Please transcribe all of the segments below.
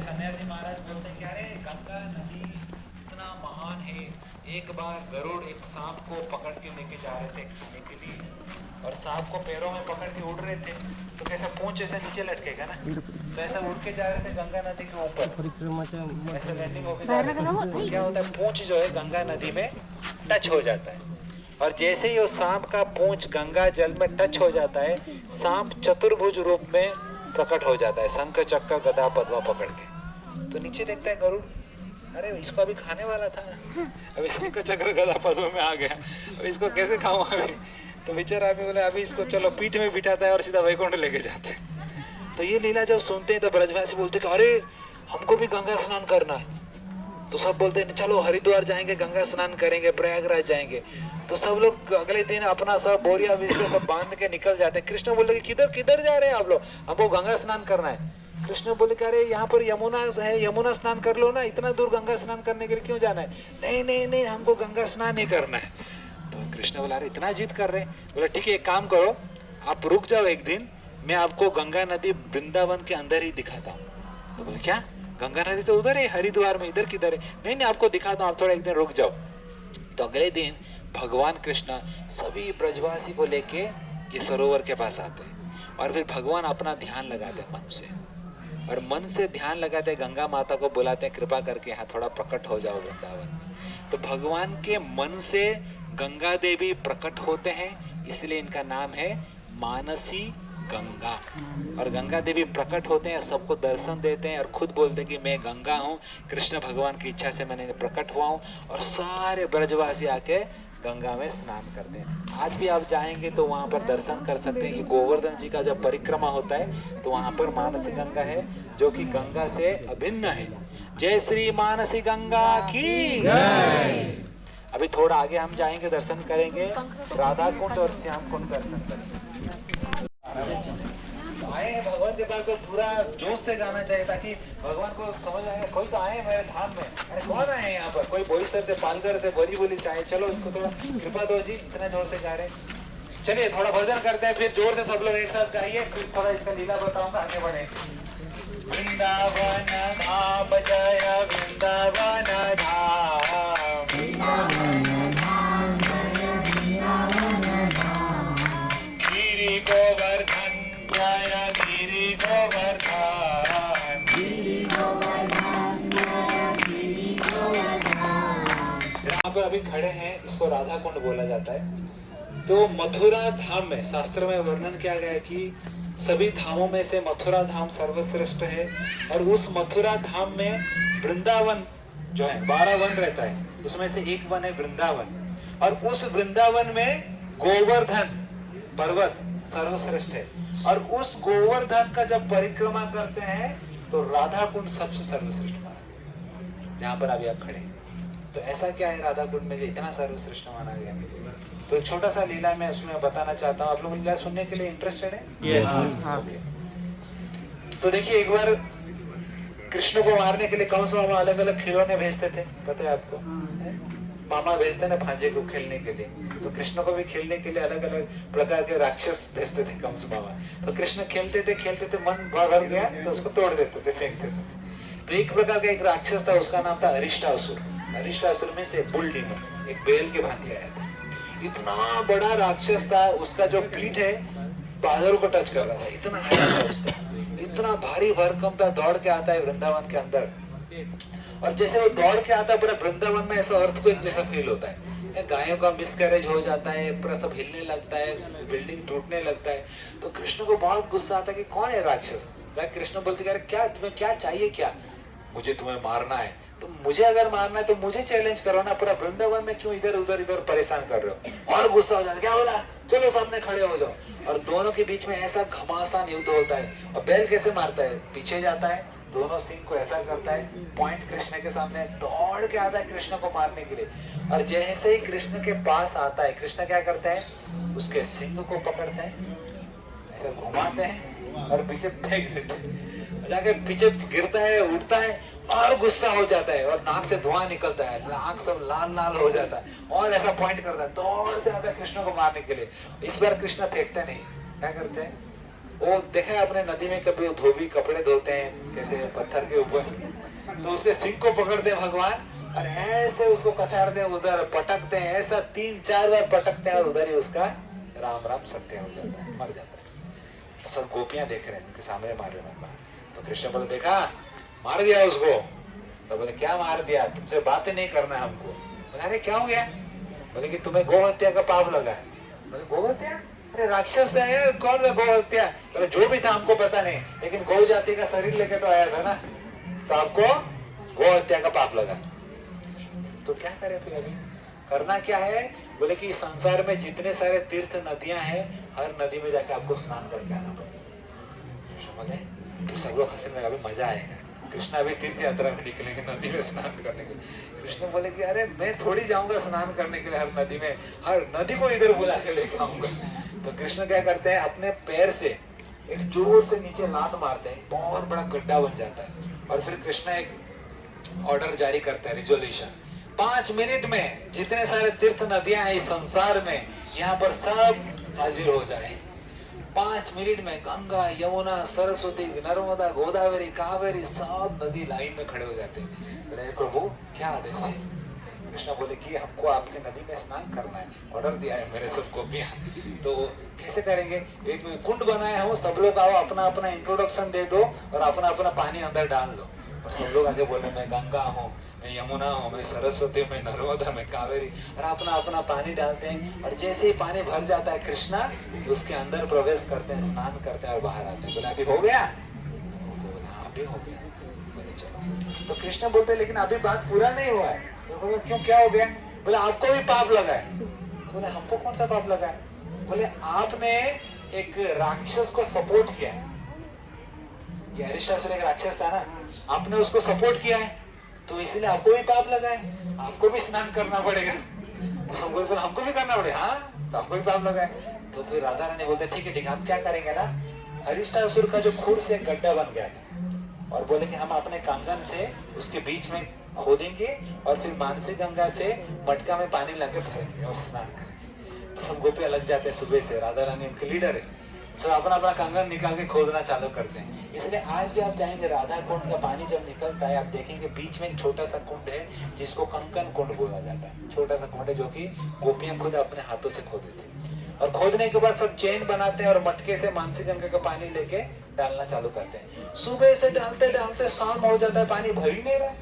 सन्यासी महाराज बोलते हैं कि अरे गंगा नदी इतना महान है। एक बार गरुड़ एक सांप को पकड़ के लेके जा रहे थे खाने के लिए, और सांप को पैरों में पकड़ के उड़ रहे थे, तो कैसा पूंछ ऐसा नीचे लटकेगा ना, तो ऐसा उड़ के जा रहे थे गंगा नदी के ऊपर, ऐसा लैंडिंग होके जा रहे थे। तो क्या होता है, पूंछ जो है गंगा नदी में टच हो जाता है, और जैसे ही वो सांप का पूंछ गंगा जल में टच हो जाता है, सांप चतुर्भुज रूप में प्रकट हो जाता है, शंख चक्र गदा पद्मा पकड़ के। तो नीचे देखता है गरुड़, अरे इसको अभी खाने वाला था, अभी शंख चक्र गदा पद्मा में आ गया, अब इसको कैसे खाऊं अभी। तो बेचारा अभी बोले अभी इसको चलो पीठ में बिठाता है और सीधा वैकुंठ लेके जाते हैं। तो ये लीला जब सुनते हैं तो ब्रजवासी बोलते कि अरे हमको भी गंगा स्नान करना है। तो सब बोलते हैं चलो हरिद्वार जाएंगे, गंगा स्नान करेंगे, प्रयागराज जाएंगे। तो सब लोग अगले दिन अपना सब बोरिया बिस्तर सब बांध के निकल जाते हैं। कृष्ण बोले कि किधर किधर जा रहे हैं आप लोग, हमको गंगा स्नान करना है। कृष्ण बोले कि अरे यहाँ पर यमुना है, यमुना स्नान कर लो ना, इतना दूर गंगा स्नान करने के लिए क्यों जाना है। नहीं नहीं नहीं, हमको गंगा स्नान ही करना है। तो कृष्ण बोला अरे इतना जिद कर रहे हैं। बोला ठीक है एक काम करो, आप रुक जाओ एक दिन, मैं आपको गंगा नदी वृंदावन के अंदर ही दिखाता हूँ। तो बोले क्या, गंगा नदी तो उधर है हरिद्वार में, इधर किधर है। नहीं नहीं आपको दिखाता हूँ, आप थोड़ा एक दिन रुक जाओ। तो अगले दिन भगवान कृष्ण सभी ब्रजवासी को लेके ये सरोवर के पास आते हैं, और फिर भगवान अपना ध्यान लगाते हैं मन से, और मन से ध्यान लगाते हैं, गंगा माता को बुलाते हैं कृपा करके यहाँ थोड़ा प्रकट हो जाओ वृंदावन। तो भगवान के मन से गंगा देवी प्रकट होते हैं, इसलिए इनका नाम है मानसी गंगा। और गंगा देवी प्रकट होते हैं, सबको दर्शन देते हैं और खुद बोलते हैं कि मैं गंगा हूँ, कृष्ण भगवान की इच्छा से मैंने प्रकट हुआ हूँ। और सारे ब्रजवासी आके गंगा में स्नान करते हैं। आज भी आप जाएंगे तो वहाँ पर दर्शन कर सकते हैं कि गोवर्धन जी का जब परिक्रमा होता है तो वहाँ पर मानसी गंगा है, जो कि गंगा से अभिन्न है। जय श्री मानसी गंगा की जय। अभी थोड़ा आगे हम जाएंगे, दर्शन करेंगे, राधा कुंड और श्याम कुंड दर्शन करेंगे। आए हैं भगवान के पास तो पूरा जोश से गाना चाहिए, ताकि भगवान को समझ आए कोई तो आए मेरे धाम में। अरे कौन आए यहाँ पर, कोई बोईसर से, पालघर से, बोरीवली से आए, चलो इनको थोड़ा कृपा दो जी, इतना जोर से गा रहे। चलिए थोड़ा भजन करते हैं, फिर जोर से सब लोग एक साथ गाइए, फिर थोड़ा इसका लीला बताऊंगा, आगे बढ़े। वृंदावन धाम जय वृंदावन धाम, गिरि गोवर्धन जय गिरि गोवर्धन, यहाँ पर अभी खड़े हैं, इसको राधा कुंड बोला जाता है। तो मथुरा धाम में शास्त्र में वर्णन किया गया है कि सभी धामों में से मथुरा धाम सर्वश्रेष्ठ है, और उस मथुरा धाम में वृंदावन जो है 12 वन रहता है, उसमें से एक वन है वृंदावन, और उस वृंदावन में गोवर्धन पर्वत सर्वश्रेष्ठ है। और उस गोवर्धन का जब परिक्रमा करते हैं तो राधा कुंड सबसे सर्वश्रेष्ठ माना गया, जहाँ पर अभी आप खड़े। तो ऐसा क्या है राधा कुंड में जो इतना सर्वश्रेष्ठ माना गया। तो एक छोटा सा लीला मैं उसमें बताना चाहता हूँ, आप लोग लीला सुनने के लिए इंटरेस्टेड है? यस। तो देखिए एक बार कृष्ण को मारने के लिए कंस मामा अलग अलग खिलौने भेजते थे, पता है आपको? मामा भेजते ना भांजे को खेलने के लिए, तो कृष्ण को भी खेलने के लिए अलग अलग प्रकार के राक्षस भेजते थे कंस मामा। तो कृष्ण खेलते थे, मन भर गया तो उसको तोड़ देते थे, फेंक देते थे। तो एक प्रकार का एक राक्षस था, उसका नाम था अरिष्टासुर। अरिष्टासुर में से बुल डीमन, एक बैल के भांति आया था। इतना बड़ा राक्षस था, उसका जो पीठ है बादल को टच कर रहा था, इतना हाइट था उसका, इतना भारी भरकम था। दौड़ के आता है वृंदावन के अंदर, और जैसे वो दौड़ के आता है पूरा वृंदावन में ऐसा अर्थक्वेक जैसा फील होता है, गायों का मिसकैरेज हो जाता है, पूरा सब हिलने लगता है, बिल्डिंग टूटने लगता है। तो कृष्ण को बहुत गुस्सा आता है कि कौन है राक्षस। कृष्ण बोलते क्या तुम्हें क्या चाहिए, क्या मुझे तुम्हें मारना है, तो मुझे अगर मारना है तो मुझे चैलेंज करो ना, पूरा वृंदावन में क्यों इधर उधर परेशान कर रहे हो। और गुस्सा हो जाता है, क्या बोला, चलो सामने खड़े हो जाओ। और दोनों के बीच में ऐसा घमासान युद्ध होता है। और बैल कैसे मारता है, पीछे जाता है, दोनों सिंह को ऐसा करता है, पॉइंट कृष्ण के सामने, दौड़ के आता है कृष्ण को मारने के लिए। और जैसे ही कृष्ण के पास आता है, कृष्ण क्या करते हैं, उसके सिंह को पकड़ते हैं, ऐसे घुमाते हैं और पीछे फेंक देते हैं। जाके पीछे गिरता है, उठता है और गुस्सा हो जाता है, और नाक से धुआं निकलता है, नाक सब लाल लाल हो जाता है, और ऐसा पॉइंट करता है, दौड़ से आता है कृष्ण को मारने के लिए। इस बार कृष्ण फेंकते नहीं, क्या करते हैं, वो देखा है आपने नदी में कभी धोबी कपड़े धोते हैं कैसे पत्थर के ऊपर, तो उसके सिंग को पकड़ते हैं भगवान और ऐसे उसको कचाड़ते हैं, उधर पटकते हैं, ऐसा 3-4 बार पटकते हैं और उधर ही उसका राम राम सत्य हो जाता है, मर जाता है। तो सब गोपियां देख रहे हैं जिनके सामने मार रहे हैं। तो कृष्ण बोले देखा मार दिया उसको। तो बोले क्या मार दिया, तुमसे बातें नहीं करना हमको। बोले अरे क्या हो गया। बोले कि तुम्हें गौ हत्या का पाप लगा है। बोले गौ हत्या, अरे राक्षस है कौन सा गौ हत्या। बोले जो भी था हमको पता नहीं, लेकिन गौ जाति का शरीर लेके तो आया था ना, तो आपको गौ हत्या का पाप लगा। तो क्या करे फिर अभी करना क्या है। बोले कि संसार में जितने सारे तीर्थ नदियां हैं, हर नदी में जाके आपको स्नान करके आना पड़ेगा। बोले तो सब लोग हंसने लगे, अभी मजा आएगा। कृष्णा भी तीर्थ यात्रा में निकलेंगे नदी में स्नान करने के लिए। कृष्ण बोले कि अरे मैं थोड़ी जाऊंगा स्नान करने के लिए हर नदी में, हर नदी को इधर बुला के लेके आऊंगा। तो कृष्ण क्या करते हैं, अपने पैर से एक जोर से नीचे लात मारते हैं, बहुत बड़ा गड्ढा बन जाता है। और फिर कृष्ण एक ऑर्डर जारी करता है, रिजोल्यूशन, 5 मिनट में जितने सारे तीर्थ नदियां हैं इस संसार में, यहाँ पर सब हाजिर हो जाए। 5 मिनट में गंगा, यमुना, सरस्वती, नर्मदा, गोदावरी, कावेरी सब नदी लाइन में खड़े हो जाते हैं। बोले प्रभु क्या आदेश है। कृष्ण बोले कि हमको आपके नदी में स्नान करना है, ऑर्डर दिया है मेरे सब गोपियां। तो कैसे करेंगे, एक कुंड बनाया हो, सब लोग आओ अपना अपना इंट्रोडक्शन दे दो और अपना अपना पानी अंदर डाल दो। और सब लोग आगे बोले मैं गंगा हूँ, मैं यमुना हूँ, मैं सरस्वती, मैं नर्मदा, मैं कावेरी, और अपना अपना पानी डालते हैं। और जैसे ही पानी भर जाता है कृष्णा उसके अंदर प्रवेश करते हैं, स्नान करते हैं और बाहर आते हैं। बोले अभी हो गया, अभी हो गया। बोले चलो। तो कृष्ण बोलते हैं लेकिन अभी बात पूरा नहीं हुआ है। तो बोले क्यों, क्या हो गया। बोले आपको भी पाप लगा है। बोले हमको कौन सा पाप लगा है। बोले आपने एक राक्षस को सपोर्ट किया है, ये अरिष्टासुर एक राक्षस था ना, आपने उसको सपोर्ट किया है, तो इसलिए आपको भी पाप लगा है, आपको भी स्नान करना पड़ेगा। तो हमको भी करना पड़ेगा, हाँ तो आपको भी पाप लगा है। तो फिर राधा रानी बोलते ठीक है ठीक है, हम क्या करेंगे ना, अरिष्टासुर का जो खुर से गड्ढा बन गया था, और बोले कि हम अपने कंगन से उसके बीच में खोदेंगे और फिर मानसी गंगा से मटका में पानी लाके भरेंगे और स्नान करेंगे। तो सब गोपियां लग जाते हैं सुबह से, राधा रानी उनके लीडर है, सब अपना अपना कंगन निकाल के खोदना चालू करते हैं। इसलिए आज भी आप जाएंगे राधा कुंड का पानी जब निकलता है, आप देखेंगे बीच में एक छोटा सा कुंड है जिसको कंकन कुंड बोला जाता है। छोटा सा कुंड है जो कि गोपियां खुद अपने हाथों से खोदते हैं, और खोदने के बाद सब चेन बनाते हैं और मटके से मानसी गंगा का पानी लेके डालना चालू करते हैं। सुबह से डालते डालते शाम हो जाता है, पानी भर ही नहीं रहा,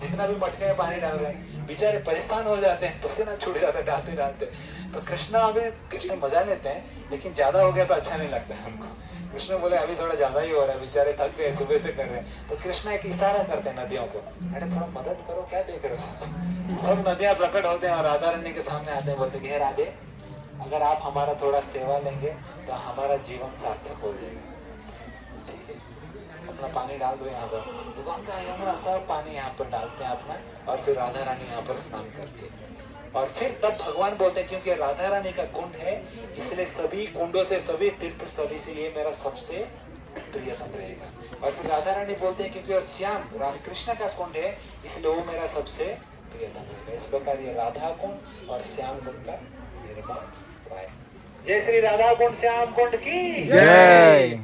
जितना भी मटके में पानी डाल रहे हैं, बेचारे परेशान हो जाते हैं, पसीना छूट जाता है डालते डालते। तो कृष्ण मजा लेते हैं, लेकिन ज्यादा हो गया तो अच्छा नहीं लगता है हमको। कृष्ण बोले अभी थोड़ा ज्यादा ही हो रहा है, बेचारे थक गए, सुबह से कर रहे हैं। तो कृष्ण एक इशारा करते हैं नदियों को, अरे थोड़ा मदद करो, क्या देख रहे हो। सब नदियां प्रकट होते हैं और राधा रानी के सामने आते हैं, बोलते हे राधे अगर आप हमारा थोड़ा सेवा लेंगे तो हमारा जीवन सार्थक हो जाएगा। ठीक है, अपना पानी डाल दो यहाँ पर, गंगा यमुना सब पानी यहाँ पर डालते हैं अपना, और फिर राधा रानी यहाँ पर स्नान करती है। और फिर तब भगवान बोलते हैं क्योंकि राधा रानी का कुंड है, इसलिए सभी कुंडों से, सभी तीर्थ स्थली से ये मेरा सबसे प्रियतम रहेगा। और फिर राधा रानी बोलते हैं क्योंकि श्याम राम कृष्ण का कुंड है, इसलिए वो मेरा सबसे प्रियतम रहेगा। इस प्रकार ये राधा कुंड और श्याम कुंड का निर्माण हुआ है। जय श्री राधा कुंड श्याम कुंड की जय।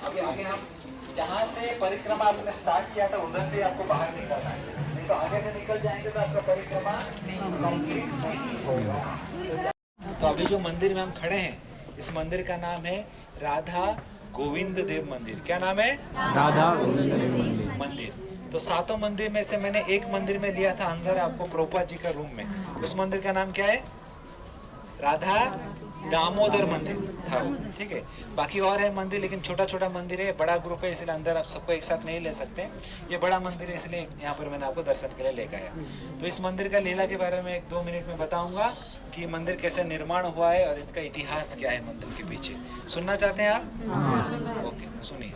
अभी आगे हम जहाँ से परिक्रमा आपने स्टार्ट किया था उधर से आपको बाहर निकलना है, नहीं तो आगे से निकल जाएंगे तो आपका परिक्रमा कंप्लीट नहीं होगा। तो अभी जो मंदिर में हम खड़े हैं, इस मंदिर का नाम है राधा गोविंद देव मंदिर। क्या नाम है? राधा गोविंद देव मंदिर। तो 7 मंदिर में से मैंने एक मंदिर में लिया था अंदर आपको प्रभुपाद जी का रूम में, उस मंदिर का नाम क्या है? राधा दामोदर मंदिर था वो। ठीक है, बाकी और है मंदिर, लेकिन छोटा छोटा मंदिर है, बड़ा ग्रुप है, इसलिए अंदर आप सबको एक साथ नहीं ले सकते। ये बड़ा मंदिर है, इसलिए यहाँ पर मैंने आपको दर्शन के लिए लेकर आया। तो इस मंदिर का लीला के बारे में 1-2 मिनट में बताऊंगा कि मंदिर कैसे निर्माण हुआ है और इसका इतिहास क्या है मंदिर के पीछे। सुनना चाहते हैं आप? ओके, तो सुनिए।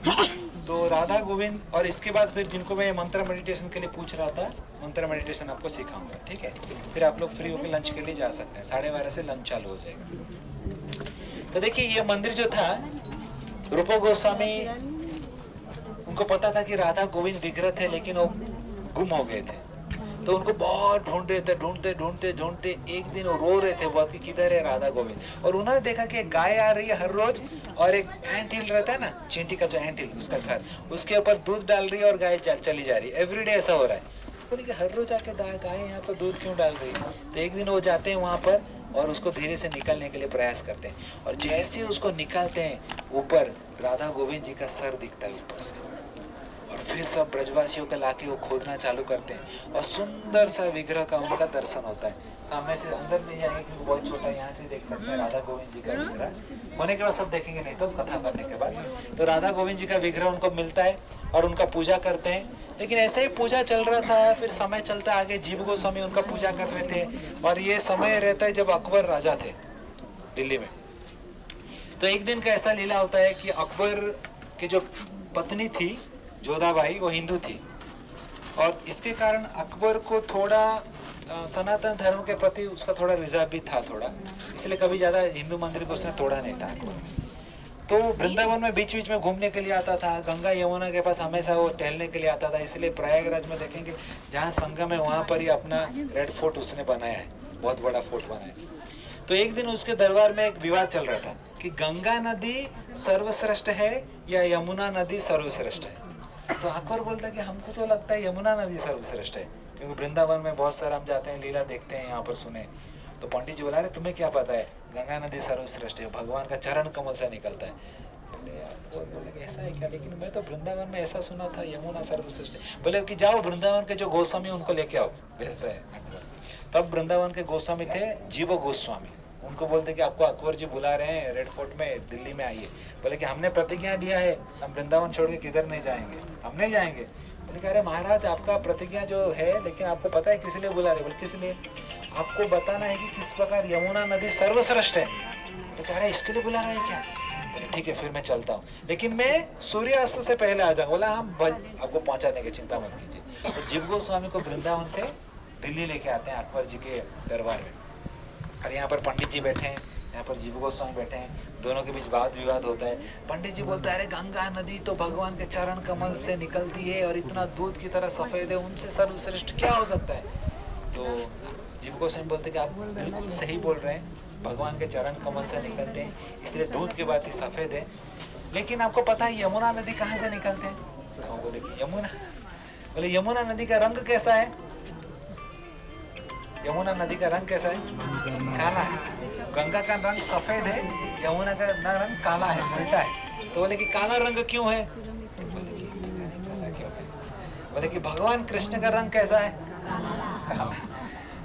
तो राधा गोविंद, और इसके बाद फिर जिनको मैं मंत्र मेडिटेशन के लिए पूछ रहा था, मंत्र मेडिटेशन आपको सिखाऊंगा। ठीक है, फिर आप लोग फ्री होकर लंच के लिए जा सकते हैं, 12:30 से लंच चालू हो जाएगा। तो देखिए ये मंदिर जो था, रूप गोस्वामी उनको पता था कि राधा गोविंद विग्रह थे, लेकिन वो गुम हो गए थे। तो उनको बहुत ढूंढ रहे थे, ढूंढते एक दिन वो रो रहे थे बहुत कि किधर है राधा गोविंद। और उन्होंने देखा कि एक गाय आ रही है हर रोज और एक एंट हिल रहता है ना, चींटी का जो एंट हिल उसका घर, उसके ऊपर दूध डाल रही है और गाय चली जा रही है। एवरीडे ऐसा हो रहा है। बोले कि हर रोज आके गाय यहाँ पर दूध क्यों डाल रही है। तो एक दिन वो जाते हैं वहां पर और उसको धीरे से निकालने के लिए प्रयास करते हैं, और जैसे उसको निकालते हैं ऊपर राधा गोविंद जी का सर दिखता है ऊपर से। और फिर सब ब्रजवासियों का लाके वो खोदना चालू करते हैं और सुंदर सा विग्रह का उनका दर्शन होता है। सामने से अंदर नहीं जाएंगे क्योंकि बहुत छोटा, यहाँ से देख सकते हैं राधा गोविंद जी का विग्रह। होने के बाद सब देखेंगे, नहीं तो कथा करने के बाद। तो राधा गोविंद जी का विग्रह उनको मिलता है और उनका पूजा करते हैं। लेकिन ऐसे ही पूजा चल रहा था, फिर समय चलता आगे, जीव गोस्वामी उनका पूजा कर रहे थे। और ये समय रहता है जब अकबर राजा थे दिल्ली में। तो एक दिन का ऐसा लीला होता है कि अकबर की जो पत्नी थी जोधाबाई, वो हिंदू थी, और इसके कारण अकबर को थोड़ा सनातन धर्म के प्रति उसका थोड़ा रिजर्व भी था थोड़ा, इसलिए कभी ज्यादा हिंदू मंदिर को उसने तोड़ा नहीं था अकबर। तो वृंदावन में बीच बीच में घूमने के लिए आता था, गंगा यमुना के पास हमेशा वो टहलने के लिए आता था। इसलिए प्रयागराज में देखेंगे जहाँ संगम है वहां पर ही अपना रेड फोर्ट उसने बनाया है, बहुत बड़ा फोर्ट बनाया है। तो एक दिन उसके दरबार में एक विवाद चल रहा था कि गंगा नदी सर्वश्रेष्ठ है या यमुना नदी सर्वश्रेष्ठ है। तो अकबर बोलता है कि हमको तो लगता है यमुना नदी सर्वश्रेष्ठ है, क्योंकि वृंदावन में बहुत सारा हम जाते हैं, लीला देखते हैं, यहाँ पर सुने। तो पंडित जी बोला, रहे तुम्हें क्या पता है, गंगा नदी सर्वश्रेष्ठ है, भगवान का चरण कमल से निकलता है। बोले ऐसा है क्या, लेकिन मैं तो वृंदावन में ऐसा सुना था यमुना सर्वश्रेष्ठ है। बोले कि जाओ वृंदावन के जो गोस्वामी उनको लेके आओ, भेजता है अकबर। तब वृंदावन के गोस्वामी थे जीवो गोस्वामी, उनको बोलते कि आपको अकबर जी बुला रहे हैं रेड फोर्ट में, दिल्ली में आइए। बोले कि हमने प्रतिज्ञा दिया है, हम वृंदावन छोड़ के किधर नहीं जाएंगे, हम नहीं जाएंगे। बोले अरे महाराज आपका प्रतिज्ञा जो है, लेकिन आपको पता है किस लिए बुला रहे। बोले किस लिए, आपको बताना है कि किस प्रकार यमुना नदी सर्वश्रेष्ठ है। बोले अरे इसके लिए बुला रहे हैं क्या। बोले ठीक है फिर मैं चलता हूँ, लेकिन मैं सूर्यास्त से पहले आ जाऊंगा। बोला हम आपको पहुंचा देंगे, चिंता मत कीजिए। तो जीव गोस्वामी को वृंदावन से दिल्ली लेके आते हैं अकबर जी के दरबार में। और यहाँ पर पंडित जी बैठे हैं, यहाँ पर जीव गोस्वामी बैठे हैं, दोनों के बीच वाद विवाद होता है। पंडित जी बोलता है अरे गंगा नदी तो भगवान के चरण कमल से निकलती है और इतना दूध की तरह सफेद है, उनसे सर्वश्रेष्ठ क्या हो सकता है। तो जीव गोस्वामी बोलते कि आप बिल्कुल सही बोल रहे हैं, भगवान के चरण कमल से निकलते हैं, इसलिए दूध की बात ही सफेद है। लेकिन आपको पता है यमुना नदी कहाँ से निकलते हैं। तो बोले कि यमुना, बोले यमुना नदी का रंग कैसा है। यमुना नदी का रंग कैसा है, काला है। गंगा का रंग सफेद है, यमुना का रंग काला है, उल्टा है। तो बोले कि काला रंग क्यों है। बोले कि काला क्यों है। बोले कि भगवान कृष्ण का रंग कैसा है, काला।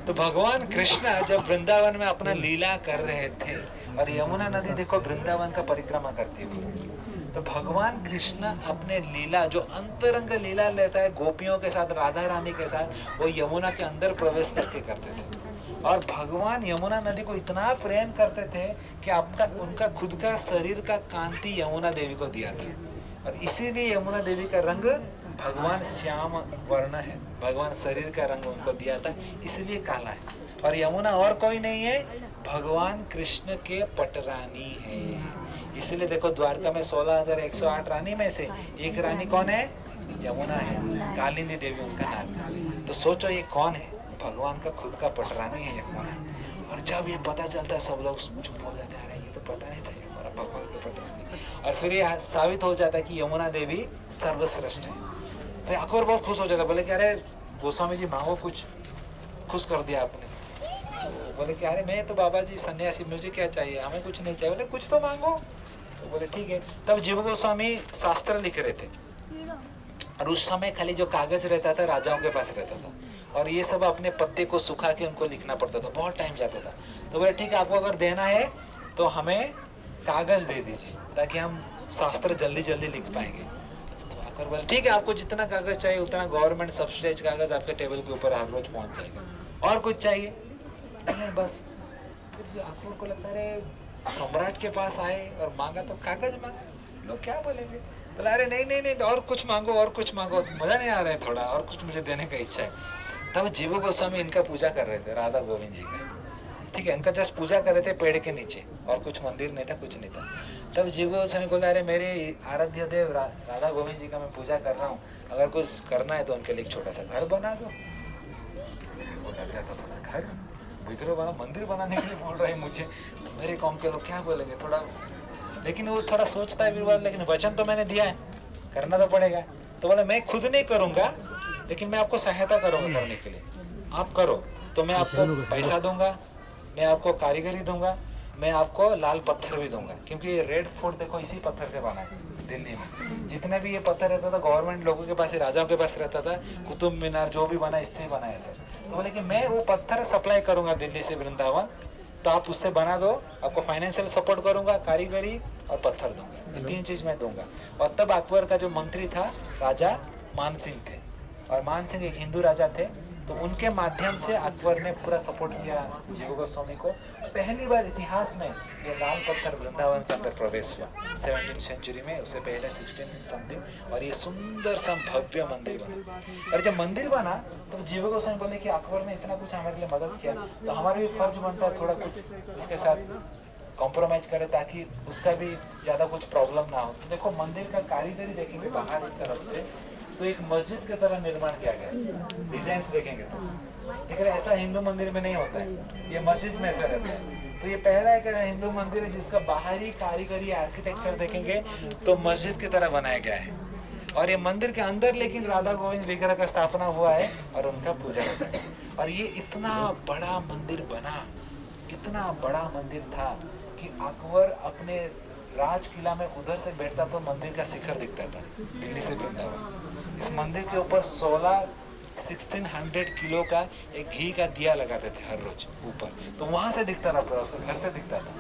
तो भगवान कृष्ण जब वृंदावन में अपना लीला कर रहे थे, और यमुना नदी देखो वृंदावन का परिक्रमा करती है, तो भगवान कृष्ण अपने लीला जो अंतरंग लीला लेता है गोपियों के साथ, राधा रानी के साथ, वो यमुना के अंदर प्रवेश करके करते थे। और भगवान यमुना नदी को इतना प्रेम करते थे कि आपका उनका खुद का शरीर का कांति यमुना देवी को दिया था। और इसीलिए यमुना देवी का रंग भगवान श्याम वर्ण है, भगवान शरीर का रंग उनको दिया था, इसलिए काला है। और यमुना और कोई नहीं है, भगवान कृष्ण के पटरानी है। इसलिए देखो द्वारका में 16,108 रानी में से एक रानी कौन है, यमुना है, कालिंदी देवी उनका नाम है। तो सोचो ये कौन है, भगवान का खुद का पटरानी है यमुना। और जब ये पता चलता है सब लोग चुप हो जाते हैं, ये तो पता नहीं था हमारा भगवान का पटरानी। और फिर ये साबित हो जाता है कि यमुना देवी सर्वश्रेष्ठ है। तो अकबर बहुत खुश हो जाता, बोले कि अरे गोस्वामी जी मांगो, कुछ खुश कर दिया आपने। तो बोले कि अरे मैं तो बाबा जी सन्यासी, मुझे क्या चाहिए, हमें कुछ नहीं चाहिए। बोले कुछ तो मांगो। तो बोले ठीक है। तब जीव गोस्वामी शास्त्र लिख रहे थे, और उस समय खाली जो कागज रहता था राजाओं के पास रहता था, और ये सब अपने पत्ते को सुखा के उनको लिखना पड़ता था, बहुत टाइम जाता था। तो बोले ठीक है, आपको अगर देना है तो हमें कागज दे दीजिए ताकि हम शास्त्र जल्दी जल्दी लिख पाएंगे। तो अकबर बोले ठीक है, आपको जितना कागज चाहिए उतना गवर्नमेंट सब्सिडाइज कागज आपके टेबल के ऊपर हर रोज पहुंच जाएगा। और कुछ चाहिए नहीं, बस। फिर अकबर को लगता है सम्राट के पास आए और मांगा तो कागज मांगा, लोग क्या बोलेंगे। बोला अरे नहीं नहीं नहीं, और कुछ मांगो, और कुछ मांगो, मजा नहीं आ रहा है, थोड़ा और कुछ मुझे देने का इच्छा है। तब जीव गोस्वामी इनका पूजा कर रहे थे, राधा गोविंद जी का, ठीक है, इनका जस्ट पूजा कर रहे थे पेड़ के नीचे, और कुछ मंदिर नहीं था, कुछ नहीं था। तब जीव गोस्वामी बोला अरे मेरे आराध्य देव राधा गोविंद जी का मैं पूजा कर रहा हूँ, अगर कुछ करना है तो उनके लिए एक छोटा सा घर बना दो। वो लग जाता थोड़ा घर विग्रह बना मंदिर बनाने के लिए बोल रहे हैं मुझे, मेरे कौम के लोग क्या बोलेंगे थोड़ा, लेकिन वो थोड़ा सोचता है बीरबल, लेकिन वचन तो मैंने दिया है, करना तो पड़ेगा। तो बोला मैं खुद नहीं करूंगा, लेकिन मैं आपको सहायता करूंगा करने के लिए, आप करो तो मैं आपको पैसा दूंगा, मैं आपको कारीगरी दूंगा, मैं आपको लाल पत्थर भी दूंगा, क्योंकि ये रेड फोर्ट देखो इसी पत्थर से बना है दिल्ली में। जितने भी ये पत्थर रहता था गवर्नमेंट लोगों के पास, राजाओं के पास रहता था, कुतुब मीनार जो भी बना इससे बना है सर। तो बोले कि मैं वो पत्थर सप्लाई करूंगा दिल्ली से वृंदावन, तो आप उससे बना दो, आपको फाइनेंशियल सपोर्ट करूंगा, कारीगरी और पत्थर दूंगा, ये 3 चीज मैं दूंगा। और तब अकबर का जो मंत्री था राजा मान सिंह थे, और मान सिंह एक हिंदू राजा थे, तो उनके माध्यम से अकबर ने पूरा सपोर्ट किया जीव गोस्वामी को। पहली बार इतिहास में ये लाल पत्थर वृंदावन के अंदर प्रवेश हुआ 17वीं सेंचुरी में, उससे पहले 16 समथिंग, और ये सुंदर सा भव्य मंदिर बना। और जब मंदिर बना तो जीव गोस्वामी बोले कि अकबर ने इतना कुछ हमारे लिए मदद किया, तो हमारा भी फर्ज बनता है थोड़ा कुछ उसके साथ कॉम्प्रोमाइज करे, ताकि उसका भी ज्यादा कुछ प्रॉब्लम ना हो। तो देखो मंदिर का कारीगरी देखेंगे बाहर एक तरफ से, तो एक मस्जिद की तरह निर्माण किया गया, डिजाइन देखेंगे तो, लेकिन ऐसा हिंदू मंदिर में नहीं होता है, ये मस्जिद में ऐसा रहता है। तो ये पहला एक हिंदू मंदिर है जिसका बाहरी कारीगरी आर्किटेक्चर देखेंगे तो मस्जिद की तरह बनाया गया है। और ये मंदिर के अंदर लेकिन राधा गोविंद विग्रह का स्थापना हुआ है और उनका पूजा होता है। और ये इतना बड़ा मंदिर बना, कितना बड़ा मंदिर था कि अकबर अपने राज किला में उधर से बैठता तो मंदिर का शिखर दिखता था दिल्ली से वृंदावन। इस मंदिर के ऊपर 1600 किलो का एक घी का दिया लगाते थे हर रोज ऊपर, तो वहां से दिखता था, उसके घर से दिखता था।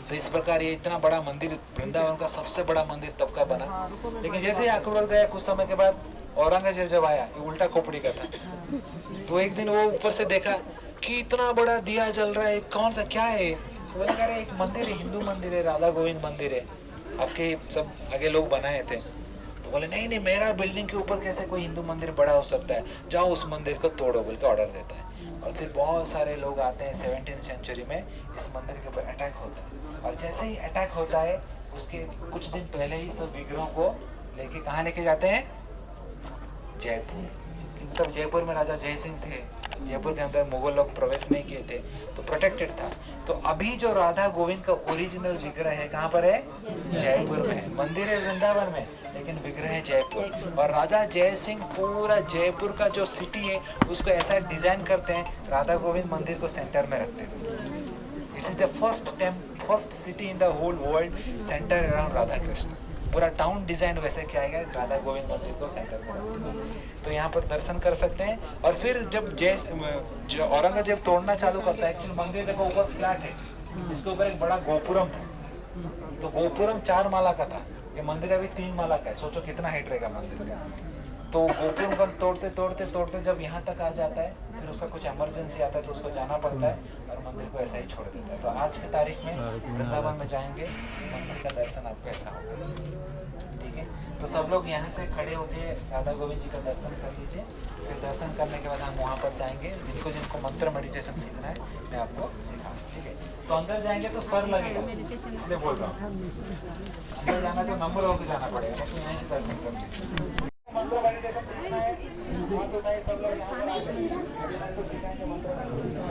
तो इस प्रकार ये इतना बड़ा मंदिर वृंदावन का सबसे बड़ा मंदिर तब का बना। लेकिन जैसे ही अकबर गया कुछ समय के बाद औरंगजेब जब आया, ये उल्टा खोपड़ी का था, तो एक दिन वो ऊपर से देखा कि इतना बड़ा दिया जल रहा है, कौन सा क्या है? तो बोले कह रहे एक मंदिर है, हिंदू मंदिर है, राधा गोविंद मंदिर है, आपके सब आगे लोग बनाए थे। तो बोले नहीं नहीं, मेरा बिल्डिंग के ऊपर कैसे कोई हिंदू मंदिर बड़ा हो सकता है, जाओ उस मंदिर को तोड़ो बोल के ऑर्डर देता है। और फिर बहुत सारे लोग आते हैं 17वीं सेंचुरी में, इस मंदिर के ऊपर अटैक होता है। और जैसे ही अटैक होता है उसके कुछ दिन पहले ही सब विग्रहों को लेके कहाँ लेके जाते हैं? जयपुर। मतलब जयपुर में राजा जय सिंह थे, जयपुर के अंदर मुगल लोग प्रवेश नहीं किए थे, तो प्रोटेक्टेड था। तो अभी जो राधा गोविंद का ओरिजिनल विग्रह है कहाँ पर है? जयपुर में है। मंदिर है वृंदावन में, लेकिन विग्रह है जयपुर। और राजा जय सिंह पूरा जयपुर का जो सिटी है उसको ऐसा डिजाइन करते हैं, राधा गोविंद मंदिर को सेंटर में रखते हैं। It is the first city in the whole world center around Radha Krishna. पूरा टाउन डिजाइन वैसे किया गया, राधा गोविंद मंदिर को सेंटर में रखते हैं। तो यहाँ पर दर्शन कर सकते हैं। और फिर जब औरंगजेब तोड़ना चालू करता है कि मंदिर देखो ऊपर फ्लैट है, इसके ऊपर एक बड़ा गोपुरम था, तो गोपुरम 4 माला का था, ये मंदिर अभी 3 माला का है। सोचो कितना हाइट रहेगा मंदिर का। तो गोपुरम को तोड़ते तोड़ते तोड़ते जब यहाँ तक आ जाता है, फिर उसका कुछ इमरजेंसी आता है तो उसको जाना पड़ता है और मंदिर को ऐसा ही छोड़ देता है। तो आज की तारीख में वृंदावन में जाएंगे, मंदिर का दर्शन आपको ऐसा होगा, ठीक है। तो सब लोग यहाँ से खड़े होके राधा गोविंद जी का दर्शन कर लीजिए। फिर दर्शन करने के बाद हम वहाँ पर जाएंगे, जिनको मंत्र मेडिटेशन सीखना है मैं आपको सिखाऊंगा, ठीक है। तो अंदर जाएंगे तो सर लगेगा, इसलिए बोल रहा हूँ। अंदर जाना तो नंबर होकर जाना पड़ेगा, तो यहीं से दर्शन कर लीजिए। मंत्र मेडिटेशन सीखना है तो मैं सब लोग यहाँ पर आके तो सिखाएंगे मंत्र मेडिटेशन।